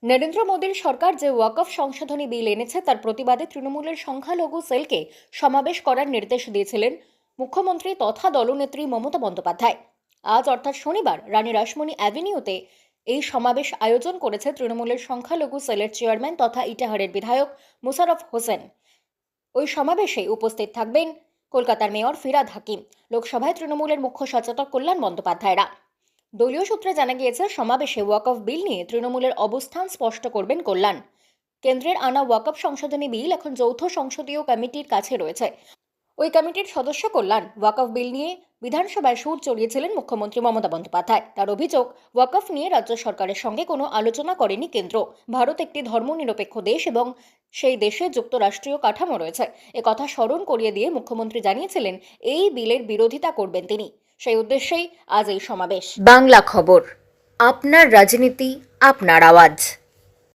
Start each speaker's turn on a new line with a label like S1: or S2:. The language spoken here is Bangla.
S1: নরেন্দ্র মোদীর সরকার যে ওয়াকফ সংশোধনী বিল এনেছে তার প্রতিবাদে তৃণমূলের সংখ্যালঘু সেলকে সমাবেশ করার নির্দেশ দিয়েছিলেন মুখ্যমন্ত্রী তথা দলনেত্রী মমতা বন্দ্যোপাধ্যায়। আজ অর্থাৎ শনিবার রানী রাসমণি অ্যাভিনিউতে এই সমাবেশ আয়োজন করেছে তৃণমূলের সংখ্যালঘু সেলের চেয়ারম্যান তথা ইটাহারের বিধায়ক মোশাররফ হোসেন। ওই সমাবেশে উপস্থিত থাকবেন কলকাতার মেয়র ফিরহাদ হাকিম, লোকসভায় তৃণমূলের মুখ্য সচেতক কল্যাণ বন্দ্যোপাধ্যায়রা। দলীয় সূত্রে জানা গিয়েছে, সমাবেশে ওয়াকফ বিল নিয়ে তৃণমূলের অবস্থান স্পষ্ট করবেন কল্যাণ। কেন্দ্রের আনা ওয়াকফ সংশোধনী বিল এখন যৌথ সংসদীয় কমিটির কাছে রয়েছে। ওই কমিটির সদস্য কল্যাণ ওয়াকফ বিল নিয়ে বিধানসভায় সুর চড়িয়েছিলেন মুখ্যমন্ত্রী মমতা বন্দ্যোপাধ্যায়। তার অভিযোগ, ওয়াকফ নিয়ে রাজ্য সরকারের সঙ্গে কোনো আলোচনা করেনি কেন্দ্র। ভারত একটি ধর্মনিরপেক্ষ দেশ এবং সেই দেশে যুক্তরাষ্ট্রীয় কাঠামো রয়েছে। একথা স্মরণ করিয়ে দিয়ে মুখ্যমন্ত্রী জানিয়েছিলেন এই বিলের বিরোধিতা করবেন তিনি। সেই উদ্দেশ্যেই আজ এই সমাবেশ। বাংলা খবর, আপনার রাজনীতি, আপনার আওয়াজ।